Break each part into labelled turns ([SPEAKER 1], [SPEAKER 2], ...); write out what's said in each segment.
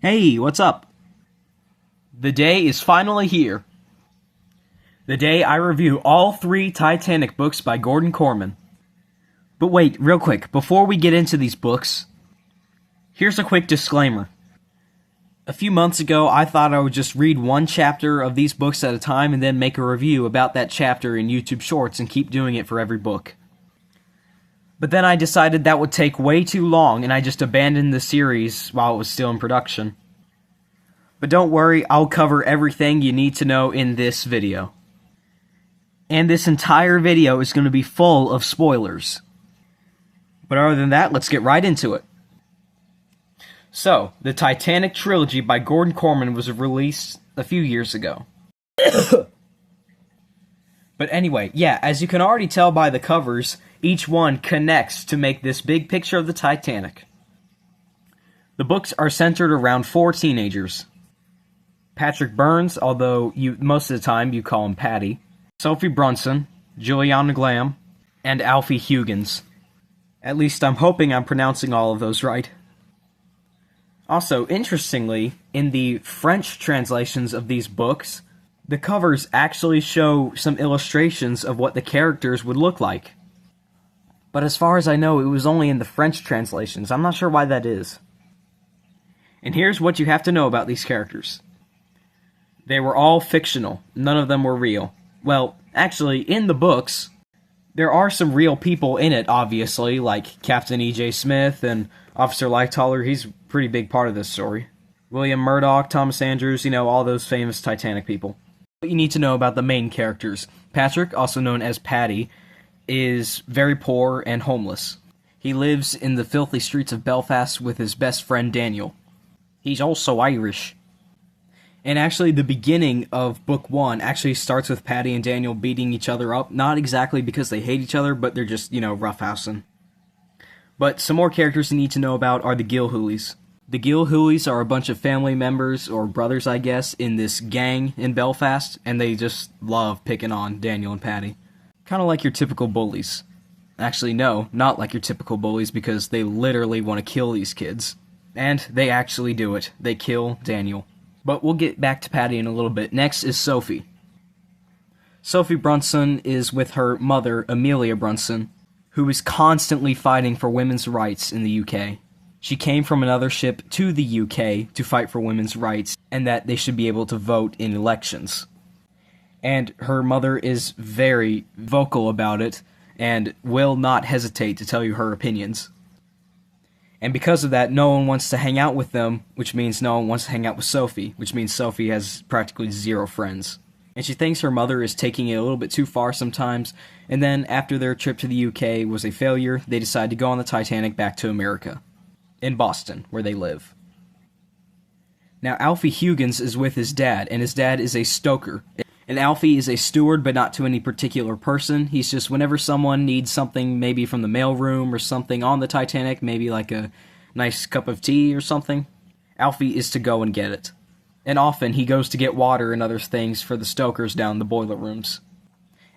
[SPEAKER 1] Hey, what's up? The day is finally here. The day I review all 3 Titanic books by Gordon Korman. But wait, real quick, before we get into these books, here's a quick disclaimer. A few months ago, I thought I would just read one chapter of these books at a time and then make a review about that chapter in YouTube Shorts and keep doing it for every book. But then I decided that would take way too long, and I just abandoned the series while it was still in production. But don't worry, I'll cover everything you need to know in this video. And this entire video is going to be full of spoilers. But other than that, let's get right into it. So, the Titanic Trilogy by Gordon Korman was released a few years ago. But anyway, yeah, as you can already tell by the covers, each one connects to make this big picture of the Titanic. The books are centered around 4 teenagers. Patrick Burns, although most of the time you call him Patty, Sophie Brunson, Juliana Glam, and Alfie Huggins. At least I'm hoping I'm pronouncing all of those right. Also, interestingly, in the French translations of these books, the covers actually show some illustrations of what the characters would look like. But as far as I know, it was only in the French translations. I'm not sure why that is. And here's what you have to know about these characters. They were all fictional. None of them were real. Well, actually, in the books, there are some real people in it, obviously, like Captain E.J. Smith and Officer Lightoller. He's a pretty big part of this story. William Murdoch, Thomas Andrews, all those famous Titanic people. What you need to know about the main characters. Patrick, also known as Paddy, is very poor and homeless. He lives in the filthy streets of Belfast with his best friend Daniel. He's also Irish. And actually, the beginning of Book 1 actually starts with Paddy and Daniel beating each other up. Not exactly because they hate each other, but they're just, roughhousing. But some more characters you need to know about are the Gilhooleys. The Gilhooleys are a bunch of family members, or brothers I guess, in this gang in Belfast, and they just love picking on Daniel and Paddy. Kind of like your typical bullies. Actually, no, not like your typical bullies, because they literally want to kill these kids. And they actually do it. They kill Daniel. But we'll get back to Paddy in a little bit. Next is Sophie. Sophie Brunson is with her mother, Amelia Brunson, who is constantly fighting for women's rights in the UK. She came from another ship to the UK to fight for women's rights, and that they should be able to vote in elections. And her mother is very vocal about it, and will not hesitate to tell you her opinions. And because of that, no one wants to hang out with them, which means no one wants to hang out with Sophie, which means Sophie has practically 0 friends. And she thinks her mother is taking it a little bit too far sometimes, and then after their trip to the UK was a failure, they decide to go on the Titanic back to America. In Boston, where they live. Now, Alfie Huggins is with his dad, and his dad is a stoker. And Alfie is a steward, but not to any particular person. He's just whenever someone needs something, maybe from the mailroom or something on the Titanic, maybe like a nice cup of tea or something, Alfie is to go and get it. And often he goes to get water and other things for the stokers down in the boiler rooms.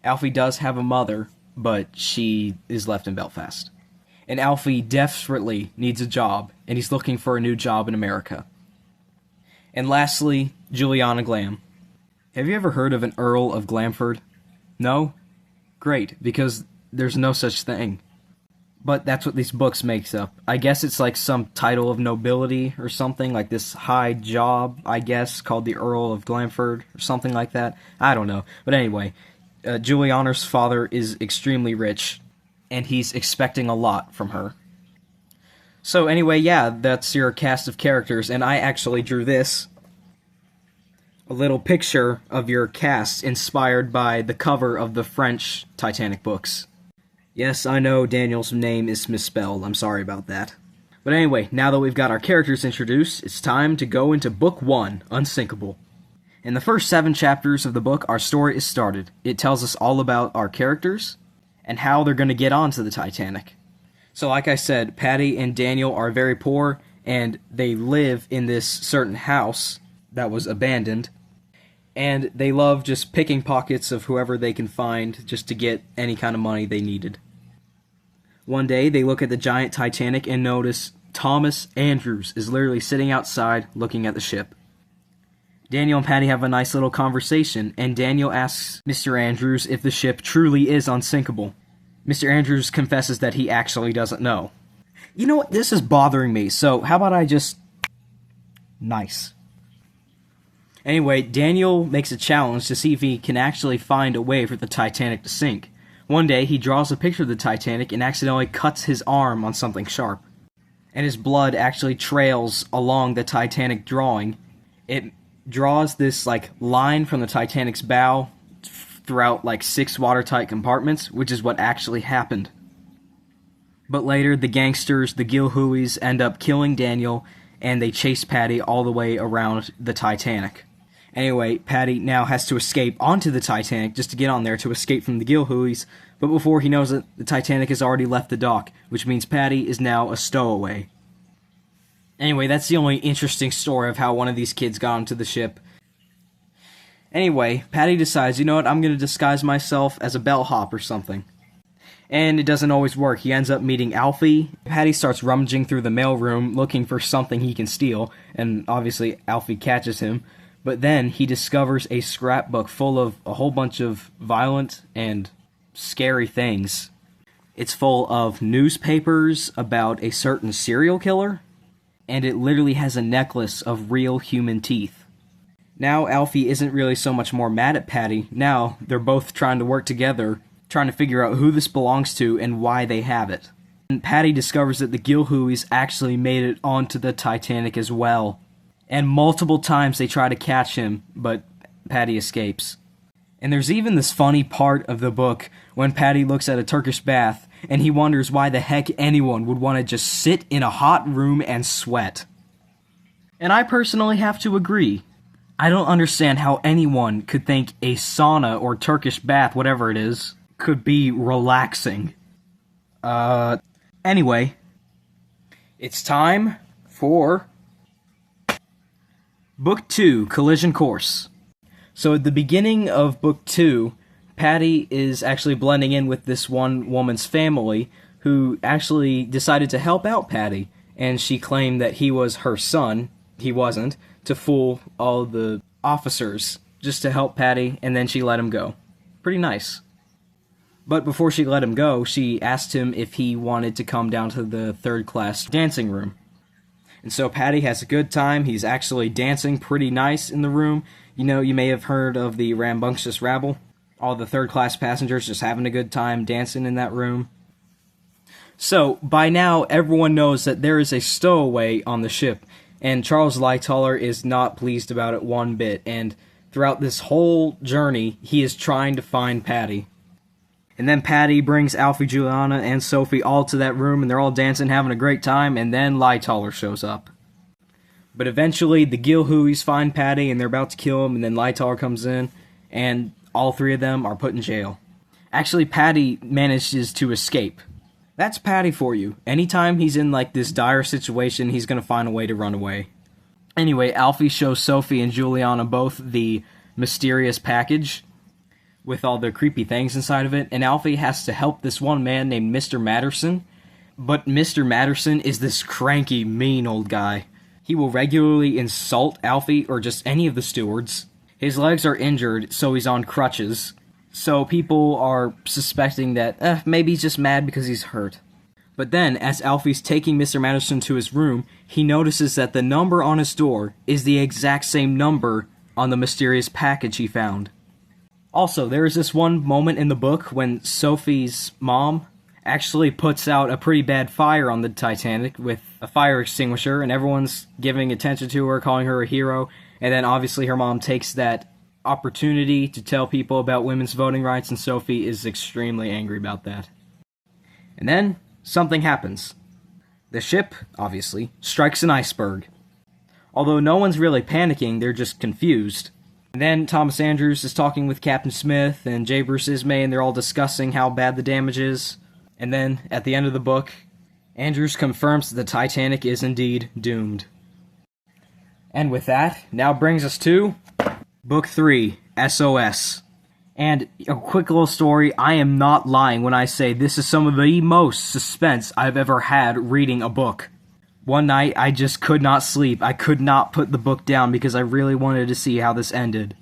[SPEAKER 1] Alfie does have a mother, but she is left in Belfast. And Alfie desperately needs a job, and he's looking for a new job in America. And lastly, Juliana Glam. Have you ever heard of an Earl of Glamford? No? Great, because there's no such thing. But that's what these books makes up. I guess it's like some title of nobility or something, like this high job, I guess, called the Earl of Glamford, or something like that. I don't know. But anyway, Juliana's father is extremely rich, and he's expecting a lot from her. So anyway, yeah, that's your cast of characters, and I actually drew this. A little picture of your cast inspired by the cover of the French Titanic books. Yes, I know Daniel's name is misspelled, I'm sorry about that. But anyway, now that we've got our characters introduced, it's time to go into Book 1, Unsinkable. In the first 7 chapters of the book, our story is started. It tells us all about our characters, and how they're going to get onto the Titanic. So like I said, Paddy and Daniel are very poor, and they live in this certain house that was abandoned, and they love just picking pockets of whoever they can find just to get any kind of money they needed. One day, they look at the giant Titanic and notice Thomas Andrews is literally sitting outside looking at the ship. Daniel and Patty have a nice little conversation, and Daniel asks Mr. Andrews if the ship truly is unsinkable. Mr. Andrews confesses that he actually doesn't know. You know what? This is bothering me, so how about I just... Nice. Anyway, Daniel makes a challenge to see if he can actually find a way for the Titanic to sink. One day, he draws a picture of the Titanic and accidentally cuts his arm on something sharp. And his blood actually trails along the Titanic drawing. It draws this, line from the Titanic's bow throughout, 6 watertight compartments, which is what actually happened. But later, the gangsters, the Gilhooeys, end up killing Daniel, and they chase Patty all the way around the Titanic. Anyway, Patty now has to escape onto the Titanic just to get on there to escape from the Gilhooeys, but before he knows it, the Titanic has already left the dock, which means Patty is now a stowaway. Anyway, that's the only interesting story of how one of these kids got onto the ship. Anyway, Patty decides, you know what, I'm going to disguise myself as a bellhop or something. And it doesn't always work. He ends up meeting Alfie. Patty starts rummaging through the mailroom looking for something he can steal, and obviously Alfie catches him. But then he discovers a scrapbook full of a whole bunch of violent and scary things. It's full of newspapers about a certain serial killer, and it literally has a necklace of real human teeth. Now Alfie isn't really so much more mad at Patty. Now they're both trying to work together, trying to figure out who this belongs to and why they have it. And Patty discovers that the Gilhooeys actually made it onto the Titanic as well. And multiple times they try to catch him, but Patty escapes. And there's even this funny part of the book when Patty looks at a Turkish bath, and he wonders why the heck anyone would want to just sit in a hot room and sweat. And I personally have to agree. I don't understand how anyone could think a sauna or Turkish bath, whatever it is, could be relaxing. Anyway, it's time for Book 2, Collision Course. So at the beginning of Book 2, Patty is actually blending in with this one woman's family who actually decided to help out Patty, and she claimed that he was her son, he wasn't, to fool all the officers just to help Patty, and then she let him go. Pretty nice. But before she let him go, she asked him if he wanted to come down to the third-class dancing room. And so Patty has a good time. He's actually dancing pretty nice in the room. You know, you may have heard of the rambunctious rabble. All the third-class passengers just having a good time dancing in that room. So, by now, everyone knows that there is a stowaway on the ship, and Charles Lightoller is not pleased about it one bit, and throughout this whole journey, he is trying to find Patty. And then Patty brings Alfie, Juliana, and Sophie all to that room, and they're all dancing, having a great time, and then Lightoller shows up. But eventually, the Gilhooeys find Patty, and they're about to kill him, and then Lightoller comes in, and all 3 of them are put in jail. Actually, Patty manages to escape. That's Patty for you. Anytime he's in, this dire situation, he's gonna find a way to run away. Anyway, Alfie shows Sophie and Juliana both the mysterious package with all the creepy things inside of it, and Alfie has to help this one man named Mr. Matterson. But Mr. Matterson is this cranky, mean old guy. He will regularly insult Alfie or just any of the stewards. His legs are injured, so he's on crutches. So people are suspecting that maybe he's just mad because he's hurt. But then, as Alfie's taking Mr. Matterson to his room, he notices that the number on his door is the exact same number on the mysterious package he found. Also, there is this one moment in the book when Sophie's mom actually puts out a pretty bad fire on the Titanic with a fire extinguisher, and everyone's giving attention to her, calling her a hero, and then obviously her mom takes that opportunity to tell people about women's voting rights, and Sophie is extremely angry about that. And then, something happens. The ship, obviously, strikes an iceberg. Although no one's really panicking, they're just confused. And then Thomas Andrews is talking with Captain Smith and J. Bruce Ismay, and they're all discussing how bad the damage is. And then, at the end of the book, Andrews confirms that the Titanic is indeed doomed. And with that, now brings us to Book 3, SOS. And a quick little story, I am not lying when I say this is some of the most suspense I've ever had reading a book. One night, I just could not sleep. I could not put the book down because I really wanted to see how this ended.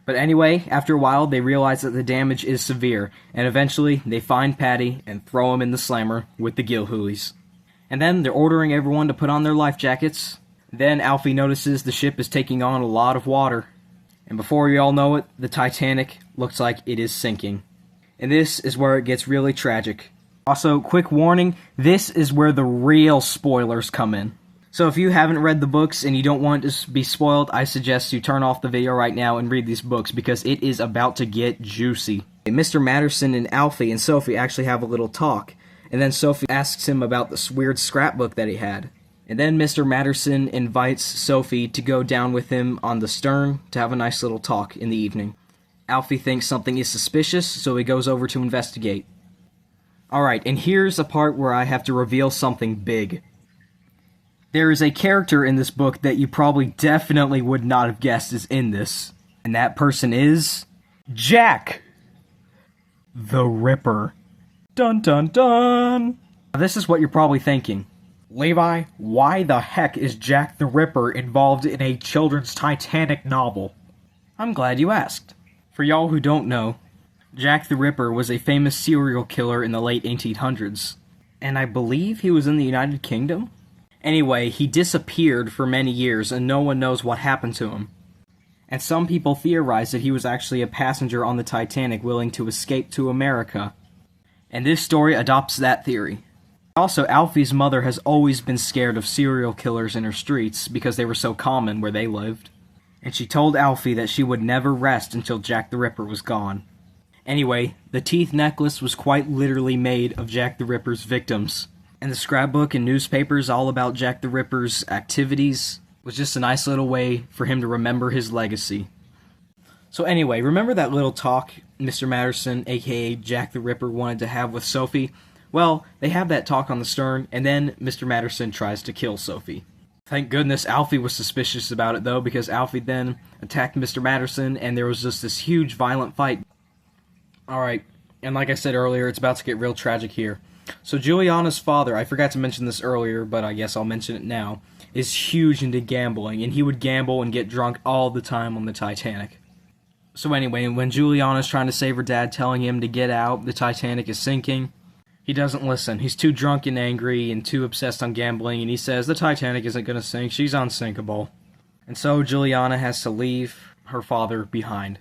[SPEAKER 1] But anyway, after a while, they realize that the damage is severe, and eventually, they find Patty and throw him in the slammer with the Gilhoolies. And then, they're ordering everyone to put on their life jackets. Then, Alfie notices the ship is taking on a lot of water. And before you all know it, the Titanic looks like it is sinking. And this is where it gets really tragic. Also, quick warning, this is where the real spoilers come in. So if you haven't read the books and you don't want to be spoiled, I suggest you turn off the video right now and read these books because it is about to get juicy. Mr. Matterson and Alfie and Sophie actually have a little talk, and then Sophie asks him about this weird scrapbook that he had. And then Mr. Matterson invites Sophie to go down with him on the stern to have a nice little talk in the evening. Alfie thinks something is suspicious, so he goes over to investigate. Alright, and here's a part where I have to reveal something big. There is a character in this book that you probably definitely would not have guessed is in this. And that person is... Jack! The Ripper. Dun dun dun! Now, this is what you're probably thinking. Levi, why the heck is Jack the Ripper involved in a children's Titanic novel? I'm glad you asked. For y'all who don't know, Jack the Ripper was a famous serial killer in the late 1800s. And I believe he was in the United Kingdom? Anyway, he disappeared for many years and no one knows what happened to him. And some people theorize that he was actually a passenger on the Titanic willing to escape to America. And this story adopts that theory. Also, Alfie's mother has always been scared of serial killers in her streets because they were so common where they lived. And she told Alfie that she would never rest until Jack the Ripper was gone. Anyway, the teeth necklace was quite literally made of Jack the Ripper's victims. And the scrapbook and newspapers all about Jack the Ripper's activities was just a nice little way for him to remember his legacy. So anyway, remember that little talk Mr. Matterson, aka Jack the Ripper, wanted to have with Sophie? Well, they have that talk on the stern, and then Mr. Matterson tries to kill Sophie. Thank goodness Alfie was suspicious about it though, because Alfie then attacked Mr. Matterson, and there was just this huge violent fight. Alright, and like I said earlier, it's about to get real tragic here. So Juliana's father, I forgot to mention this earlier, but I guess I'll mention it now, is huge into gambling, and he would gamble and get drunk all the time on the Titanic. So anyway, when Juliana's trying to save her dad, telling him to get out, the Titanic is sinking, he doesn't listen. He's too drunk and angry and too obsessed on gambling, and he says the Titanic isn't going to sink, she's unsinkable. And so Juliana has to leave her father behind.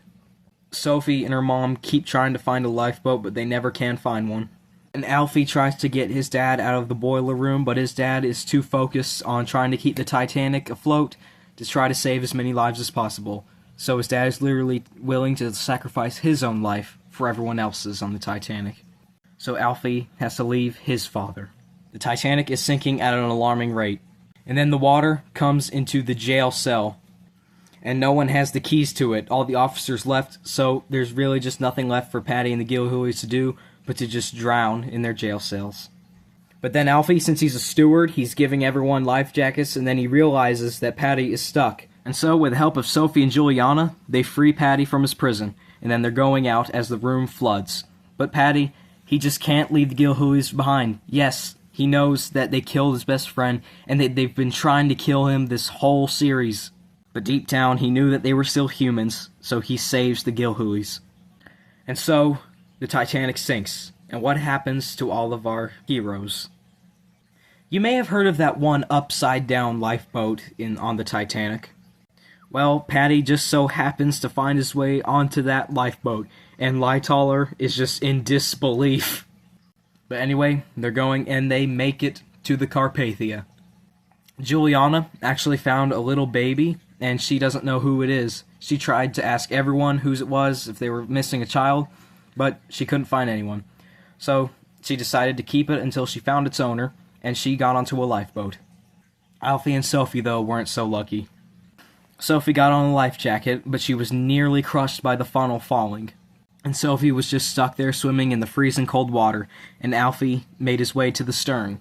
[SPEAKER 1] Sophie and her mom keep trying to find a lifeboat, but they never can find one. And Alfie tries to get his dad out of the boiler room, but his dad is too focused on trying to keep the Titanic afloat to try to save as many lives as possible. So his dad is literally willing to sacrifice his own life for everyone else's on the Titanic. So Alfie has to leave his father. The Titanic is sinking at an alarming rate. And then the water comes into the jail cell. And no one has the keys to it. All the officers left, so there's really just nothing left for Patty and the Gilhoolies to do but to just drown in their jail cells. But then Alfie, since he's a steward, he's giving everyone life jackets, and then he realizes that Patty is stuck. And so, with the help of Sophie and Juliana, they free Patty from his prison, and then they're going out as the room floods. But Patty, he just can't leave the Gilhoolies behind. Yes, he knows that they killed his best friend, and they've been trying to kill him this whole series. But deep down, he knew that they were still humans, so he saves the Gilhoolies. And so, the Titanic sinks, and what happens to all of our heroes? You may have heard of that one upside-down lifeboat on the Titanic. Well, Patty just so happens to find his way onto that lifeboat, and Lightaller is just in disbelief. But anyway, they're going, and they make it to the Carpathia. Juliana actually found a little baby, and she doesn't know who it is. She tried to ask everyone whose it was, if they were missing a child, but she couldn't find anyone. So she decided to keep it until she found its owner, and she got onto a lifeboat. Alfie and Sophie, though, weren't so lucky. Sophie got on a life jacket, but she was nearly crushed by the funnel falling. And Sophie was just stuck there swimming in the freezing cold water, and Alfie made his way to the stern.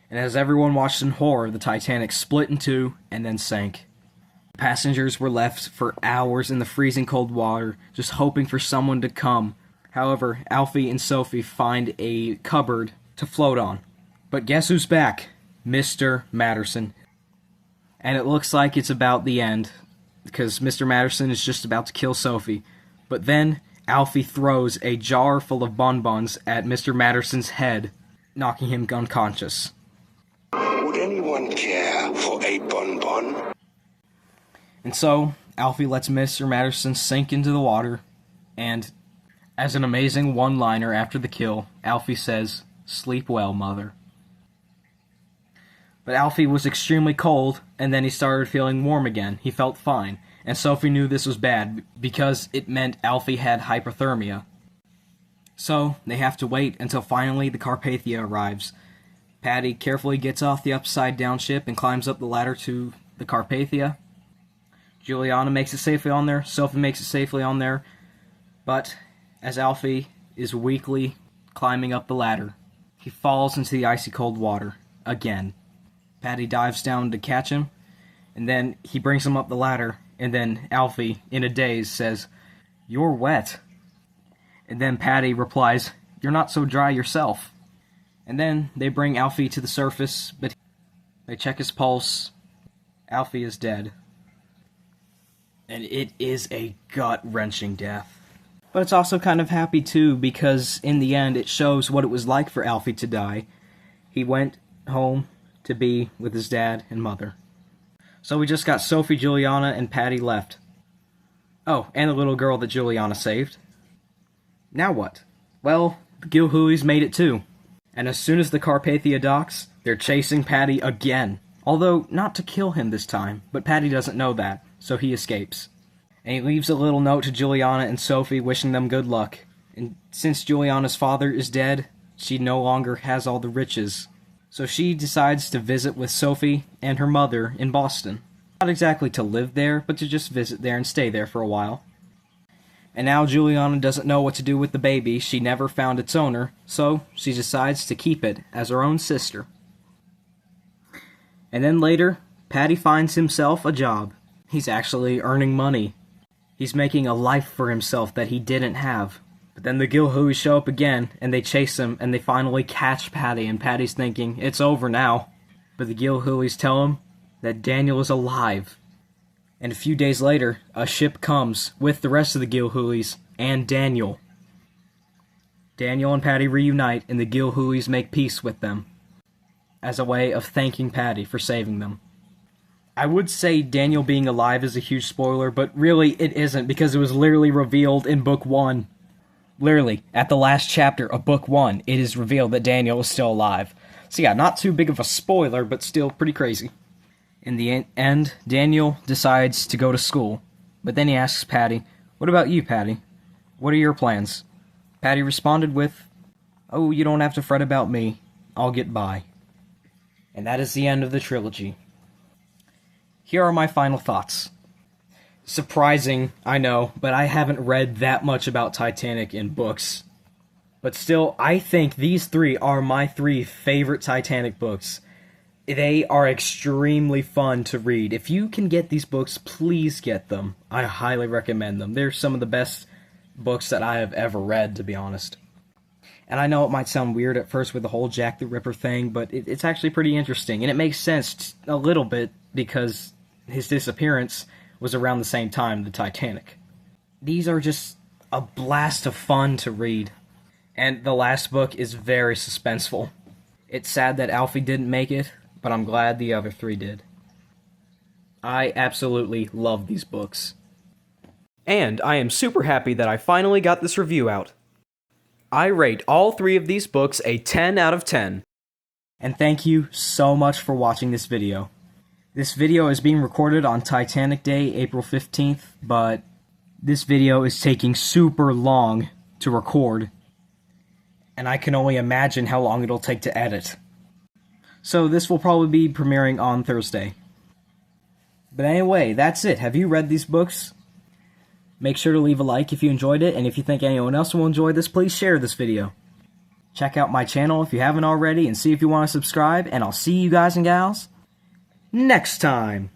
[SPEAKER 1] And as everyone watched in horror, the Titanic split in two and then sank. Passengers were left for hours in the freezing cold water, just hoping for someone to come. However, Alfie and Sophie find a cupboard to float on. But guess who's back? Mr. Matterson. And it looks like it's about the end, because Mr. Matterson is just about to kill Sophie. But then Alfie throws a jar full of bonbons at Mr. Matterson's head, knocking him unconscious.
[SPEAKER 2] Would anyone care for a bonbon?
[SPEAKER 1] And so, Alfie lets Mr. Matterson sink into the water, and as an amazing one-liner after the kill, Alfie says, "Sleep well, mother." But Alfie was extremely cold, and then he started feeling warm again. He felt fine, and Sophie knew this was bad, because it meant Alfie had hypothermia. So, they have to wait until finally the Carpathia arrives. Patty carefully gets off the upside-down ship and climbs up the ladder to the Carpathia. Juliana makes it safely on there, Sophie makes it safely on there, but as Alfie is weakly climbing up the ladder, he falls into the icy cold water, again. Patty dives down to catch him, and then he brings him up the ladder, and then Alfie, in a daze, says, "You're wet." And then Patty replies, "You're not so dry yourself." And then they bring Alfie to the surface, but they check his pulse. Alfie is dead. And it is a gut-wrenching death. But it's also kind of happy too, because in the end it shows what it was like for Alfie to die. He went home to be with his dad and mother. So we just got Sophie, Juliana, and Patty left. Oh, and the little girl that Juliana saved. Now what? Well, the Gilhoolies made it too. And as soon as the Carpathia docks, they're chasing Patty again. Although, not to kill him this time, but Patty doesn't know that, so he escapes. And he leaves a little note to Juliana and Sophie wishing them good luck. And since Juliana's father is dead, she no longer has all the riches. So she decides to visit with Sophie and her mother in Boston. Not exactly to live there, but to just visit there and stay there for a while. And now Juliana doesn't know what to do with the baby. She never found its owner, so she decides to keep it as her own sister. And then later, Patty finds himself a job. He's actually earning money. He's making a life for himself that he didn't have. But then the Gilhoolies show up again, and they chase him, and they finally catch Patty, and Patty's thinking, it's over now. But the Gilhoolies tell him that Daniel is alive. And a few days later, a ship comes with the rest of the Gilhoolies and Daniel. Daniel and Patty reunite, and the Gilhoolies make peace with them, as a way of thanking Patty for saving them. I would say Daniel being alive is a huge spoiler, but really it isn't, because it was literally revealed in Book 1. Literally, at the last chapter of Book 1, it is revealed that Daniel is still alive. So yeah, not too big of a spoiler, but still pretty crazy. In the end, Daniel decides to go to school, but then he asks Patty, "What about you, Patty? What are your plans?" Patty responded with, "Oh, you don't have to fret about me. I'll get by." And that is the end of the trilogy. Here are my final thoughts. Surprising, I know, but I haven't read that much about Titanic in books. But still, I think these three are my three favorite Titanic books. They are extremely fun to read. If you can get these books, please get them. I highly recommend them. They're some of the best books that I have ever read, to be honest. And I know it might sound weird at first with the whole Jack the Ripper thing, but it's actually pretty interesting. And it makes sense a little bit because his disappearance was around the same time the Titanic. These are just a blast of fun to read. And the last book is very suspenseful. It's sad that Alfie didn't make it, but I'm glad the other three did. I absolutely love these books. And I am super happy that I finally got this review out. I rate all three of these books a 10 out of 10. And thank you so much for watching this video. This video is being recorded on Titanic Day, April 15th, but this video is taking super long to record, and I can only imagine how long it'll take to edit. So this will probably be premiering on Thursday. But anyway, that's it. Have you read these books? Make sure to leave a like if you enjoyed it, and if you think anyone else will enjoy this, please share this video. Check out my channel if you haven't already, and see if you want to subscribe, and I'll see you guys and gals next time.